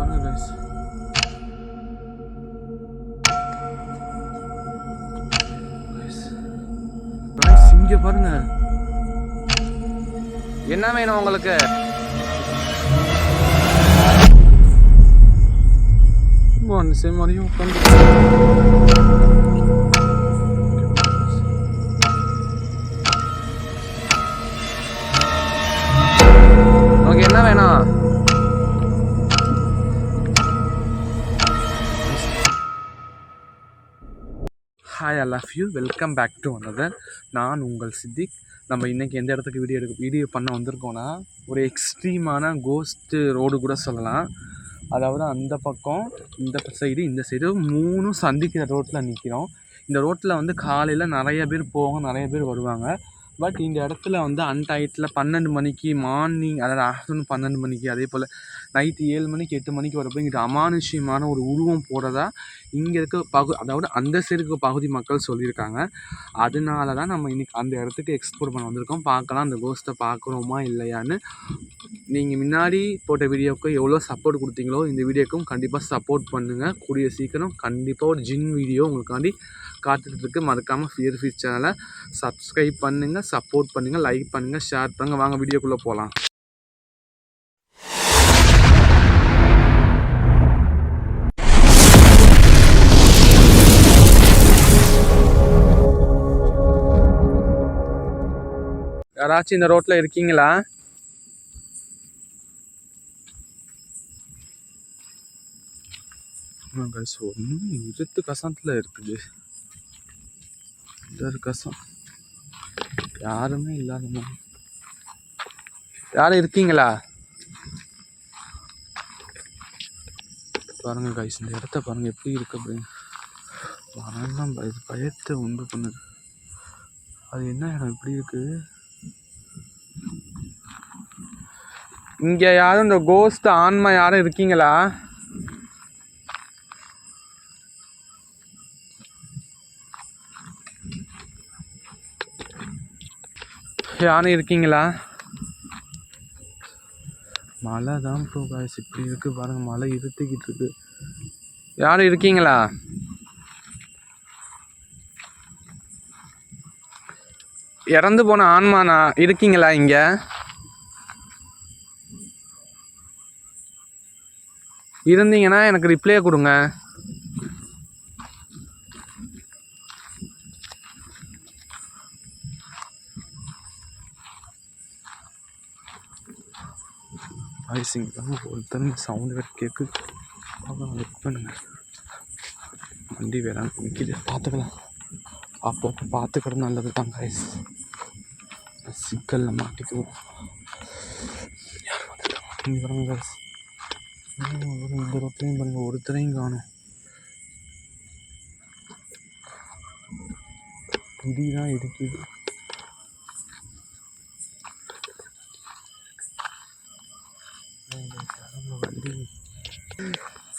பாருங்க கைஸ், இங்க பாருங்க. என்ன வேணும் உங்களுக்கு? மனுஷன் மாதிரியும் உட்காந்து உனக்கு என்ன வேணும்? Hi, I love you. Welcome back to another. நான் உங்கள் சித்திக். நம்ம இன்றைக்கி எந்த இடத்துக்கு வீடியோ பண்ண வந்திருக்கோன்னா, ஒரு எக்ஸ்ட்ரீமான கோஸ்ட்டு ரோடு கூட சொல்லலாம். அதாவது அந்த பக்கம், இந்த சைடு, இந்த சைடு 3 சந்திக்கிற ரோட்டில் நிற்கிறோம். இந்த ரோட்டில் வந்து காலையில் நிறைய பேர் போவாங்க, நிறைய பேர் வருவாங்க. பட் இந்த இடத்துல வந்து அன்டைத்தில் 12 மணிக்கு மார்னிங், அதாவது ஆஃப்டர்நூன் 12 மணிக்கு, அதே போல் நைட்டு 7 மணிக்கு 8 மணிக்கு வரப்போ இங்கிட்ட அமானுஷ்யமான ஒரு உருவம் போகிறதா இங்கே இருக்க அதாவது அந்த சைடு இருக்க பகுதி மக்கள் சொல்லியிருக்காங்க. அதனால தான் நம்ம இன்றைக்கி அந்த இடத்துக்கு எக்ஸ்ப்ளோர் பண்ண வந்திருக்கோம். பார்க்கலாம் அந்த கோஸ்ட்டை பார்க்குறோமா இல்லையான்னு. நீங்கள் முன்னாடி போட்ட வீடியோவுக்கு எவ்வளோ சப்போர்ட் கொடுத்தீங்களோ இந்த வீடியோக்கும் கண்டிப்பாக சப்போர்ட் பண்ணுங்கள். கூடிய சீக்கிரம் கண்டிப்பாக ஒரு ஜின் வீடியோ உங்களுக்காண்டி காத்துட்ருக்கு. மறக்காமல் ஃபியர் ஃபீஸ் சேனலை சப்ஸ்கிரைப் பண்ணுங்கள், சப்போர்ட் பண்ணுங்கள், லைக் பண்ணுங்கள், ஷேர் பண்ணுங்கள். வாங்க வீடியோக்குள்ளே போகலாம். யாராச்சும் இந்த ரோட்டில் இருக்கீங்களா? ஒன்றும் இருட்டு கசத்தில் இருக்குது. கசம் யாருமே இல்லாத மாதிரி. யாரும் இருக்கீங்களா? பாருங்க கைஸ், இந்த இடத்த பாருங்க எப்படி இருக்கு அப்படின்னு. மரணம் பயத்தை உண்டு பண்ணுது. அது என்ன இடம் இப்படி இருக்கு? இங்க யாரும் இந்த கோஸ்ட் ஆன்மா யாரும் இருக்கீங்களா? யாரும் இருக்கீங்களா? மழை தான் ப்ரோ காய்ஸ் இப்படி இருக்கு பாருங்க. மழை இருத்திக்கிட்டு இருக்கு. யாரும் இருக்கீங்களா? இறந்து போன ஆன்மானா இருக்கீங்களா? இங்க இருந்தீங்கன்னா எனக்கு ரிப்ளை கொடுங்க. ஒருத்தர் சவுண்டு வேறு கேட்குது. வெயிட் பண்ணுங்க, வண்டி வேற நிற்கிது, பார்த்துக்கலாம். அப்போ பார்த்துக்கிறது நல்லது தான் கைஸ். சிக்கலில் மாட்டிக்குவோம். கைஸ் இந்த ரோட்லையும் பாருங்க, ஒருத்தரையும் காணும். இடிதான் இடிக்குது.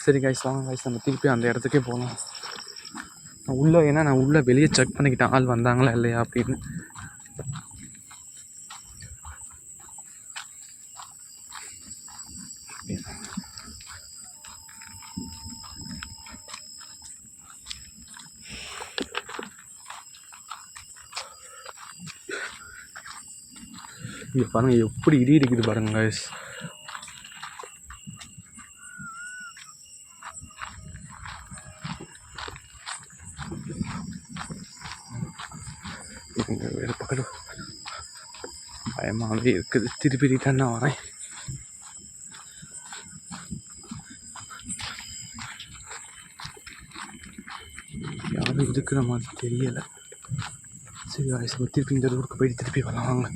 சரி கைஸ், வாங்க கைஸ், நம்ம திருப்பி அந்த இடத்துக்கே போகலாம். நான் உள்ளே வெளியே செக் பண்ணிக்கிட்டேன் ஆள் வந்தாங்களா இல்லையா அப்படின்னு. இங்கே பாருங்க எப்படி இடி இருக்குது பாருங்க கைஸ். வேறு பக்கம் பயமாகவே இருக்குது. திருப்பி ரிட்டர்ன் நான் வரேன். யாரும் இருக்கிற மாதிரி தெரியலை. சரி கைஸ், திருப்பி இந்த ஊருக்கு போயிட்டு திருப்பி வரலாம் வாங்க.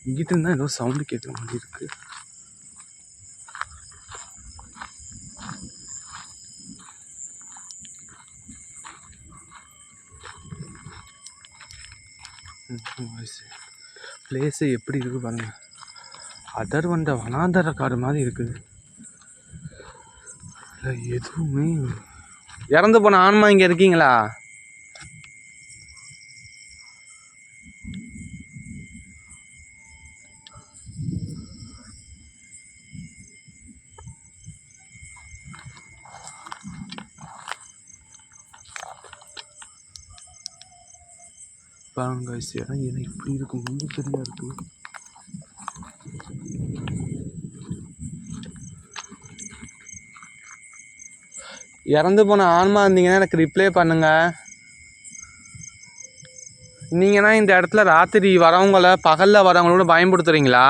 இங்கிட்ட இருந்தால் ஏதோ சவுண்டு கேட்குற மாதிரி இருக்கு. பிளேஸு எப்படி இருக்குது பாருங்க. அதர்வண்ட வனாந்தர காடு மாதிரி இருக்குது. இல்லை எதுவுமே. இறந்து போன ஆன்மா இங்கே இருக்கீங்களா? பாருங்க guys, இடம் ஏன்னா இப்படி இருக்கும், ரொம்ப பெரியா இருக்கு. இறந்து போன ஆன்மா இருந்தீங்கன்னா எனக்கு ரிப்ளை பண்ணுங்க. நீங்கன்னா இந்த இடத்துல ராத்திரி வரவங்கள பகலில் வரவங்களோட பயன்படுத்துறீங்களா?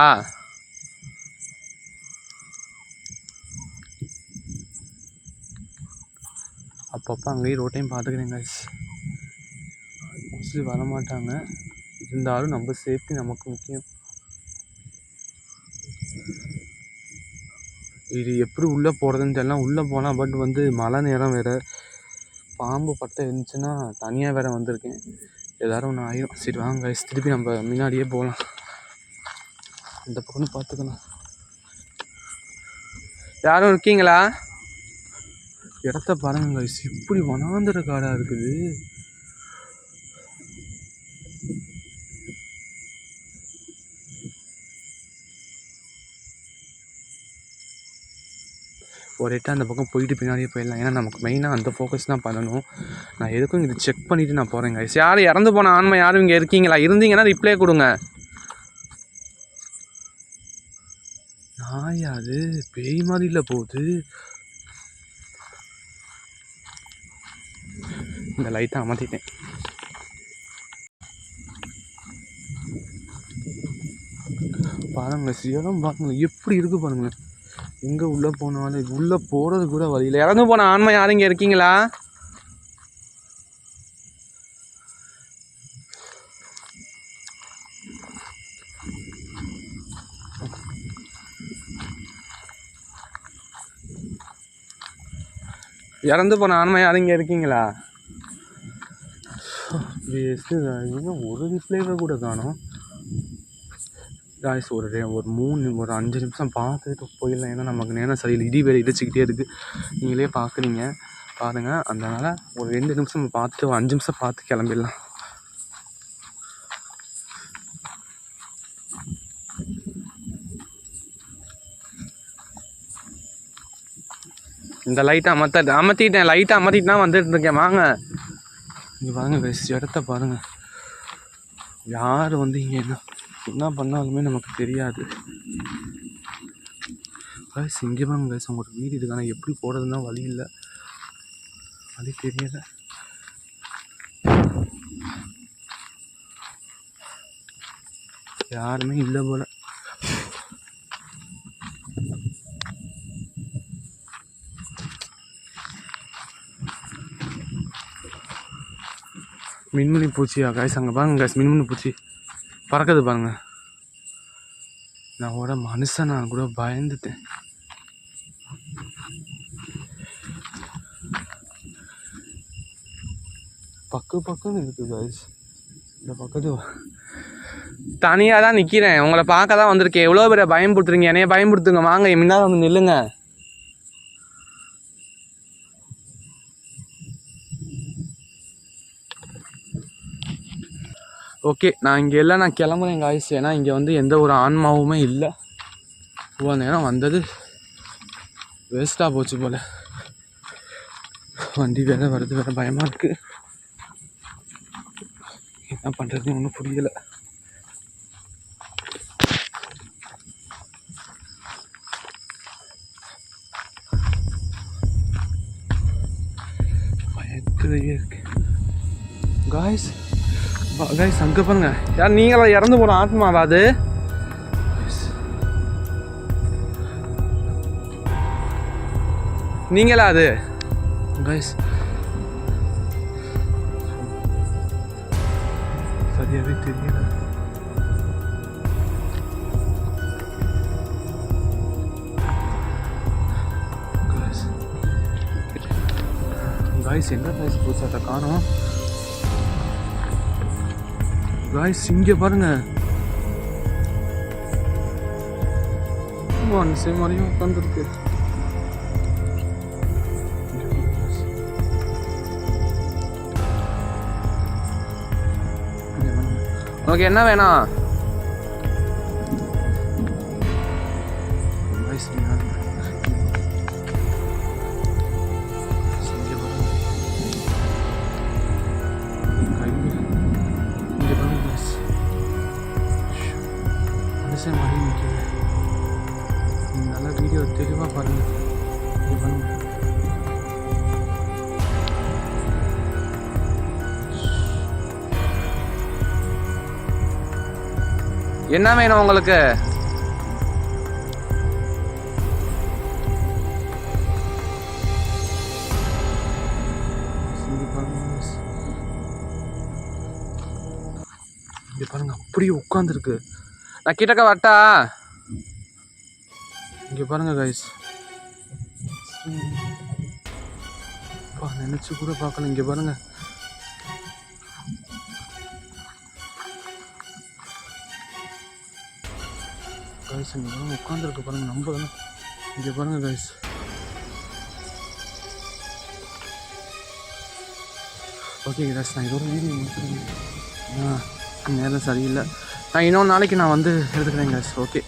அப்பப்போ அங்கேயே ரோட்டையும் பார்த்துக்கிறேன் guys. மோஸ்ட்லி வரமாட்டாங்க, இருந்தாலும் நம்ம சேஃப்டி நமக்கு முக்கியம். இது எப்படி உள்ளே போகிறதுன்னு தெரியல. உள்ளே போனால் பட் வந்து மழை நேரம் வேறு, பாம்பு பட்டை இருந்துச்சுன்னா தனியாக வேறு வந்திருக்கேன், எல்லோரும் ஒன்று ஆயிரும். சரி வாங்க guys, திருப்பி நம்ம முன்னாடியே போகலாம். இந்த பக்கம் பார்த்துக்கலாம். யாரும் இருக்கீங்களா? இடத்த பாருங்க guys, இப்படி வனாந்திர காடாக இருக்குது. ஒரு எட்டு அந்த பக்கம் போயிட்டு பின்னாடியே போயிடலாம். ஏன்னா நமக்கு மெயினாக அந்த ஃபோக்கஸ் தான் பண்ணணும். நான் எதுக்கும் இது செக் பண்ணிவிட்டு நான் போகிறேன் guys. யாரும் இறந்து போன ஆன்மா யாரும் இங்கே இருக்கீங்களா? இருந்தீங்கன்னா ரிப்ளை கொடுங்க. நாயா அது பேய் மாதிரில போகுது. இந்த லைட்டை அமர்த்திட்டேன். பாருங்க இடம் பாருங்க எப்படி இருக்கு பாருங்க. எங்கே உள்ளே போனாலும் உள்ளே போகிறது கூட வழியில். இறந்து போன ஆன்மா யாரும் இங்கே இருக்கீங்களா? இறந்து போன ஆன்மா யாரும் இங்கே இருக்கீங்களா? இன்னும் ஒரு ரிப்ளைவை கூட காணோம் guys. ஒரு 5 நிமிஷம் பார்த்துட்டு போயிடலாம். ஏன்னா நமக்கு நேரம் சரியில்லை, இடி வேறு இடிச்சிக்கிட்டே இருக்குது, நீங்களே பார்க்குறீங்க பாருங்கள். அதனால் ஒரு 2 நிமிஷம் பார்த்துட்டு ஒரு 5 நிமிஷம் பார்த்து கிளம்பிடலாம். இந்த லைட்டை அமர்த்திட்டேன், லைட்டை அமர்த்திட்டு தான் வந்துட்டு இருக்கேன். வாங்க இங்கே பாருங்க guys, இடத்த பாருங்கள். யார் வந்து இங்கே என்ன பண்ணாலுமே நமக்கு தெரியாது guys. இங்கே பாருங்க guys, உங்களுக்கு வீடு இருக்கான எப்படி போகிறதுனா வழி இல்லை, வழி தெரியலை. யாருமே இல்லை போல. மின்மினி பூச்சியா guys? அங்கே பாருங்க guys, மின்மினி பூச்சி பறக்குது பாருங்க. நான் கூட மனுஷன், நான் கூட பயந்துட்டேன். பக்கம்னு இருக்கு guys. இந்த பக்கத்து தனியாக தான் நிற்கிறேன், உங்களை பார்க்க தான் வந்திருக்கேன். எவ்வளோ பேரை பயன்படுத்துறீங்க, என்னைய பயன்படுத்துங்க. வாங்க என் முன்னால் வந்து நில்லுங்க. ஓகே, நான் இங்கே இல்லை, நான் கிளம்புறேன் guys. ஏன்னா இங்கே வந்து எந்த ஒரு ஆன்மாவுமே இல்லை. இவ்வளோ நேரம் வந்தது வேஸ்ட்டாக போச்சு போல். வண்டி வேறு வருது, வேறு பயமாக இருக்குது. என்ன பண்ணுறதுன்னு ஒன்றும் புரியலை. பயத்துலையே இருக்கு guys. அங்கே பாருங்க, யார் நீங்களா? இறந்து போன ஆத்மாவா அது? நீங்களா அது guys? சரியாவே தெரியல guys. எங்க guys புதுசாக காணோம் guys. இங்கே பாருங்க, மனுஷன் மாதிரியும் உட்காந்துருக்கு. உனக்கு என்ன வேணாம் guys? இங்கே மனுஷன் மாதிரி நிற்குது. நல்லா வீடியோ தெளிவாக பாருங்கள். இது பாருங்க. என்ன வேணும் உங்களுக்கு? இங்க பாருங்க அப்படியே உட்காந்துருக்கு. நான் கிட்டக்க வரட்டா? இங்க பாருங்க கைஸ், நினைச்சு கூட பார்க்கல. இங்க பாருங்க, கைஸ் இங்க பாருங்க உட்காந்துருக்கு பாருங்க. நம்ம இங்க பாருங்க கைஸ், ஓகே கைஸ், நான் இதோட வீடியோ முடிச்சுருக்கேன். நேரம் சரியில்லை. நான் இன்னொரு நாளைக்கு நான் வந்து எடுத்துக்கிறேன் கைஸ். ஓகே.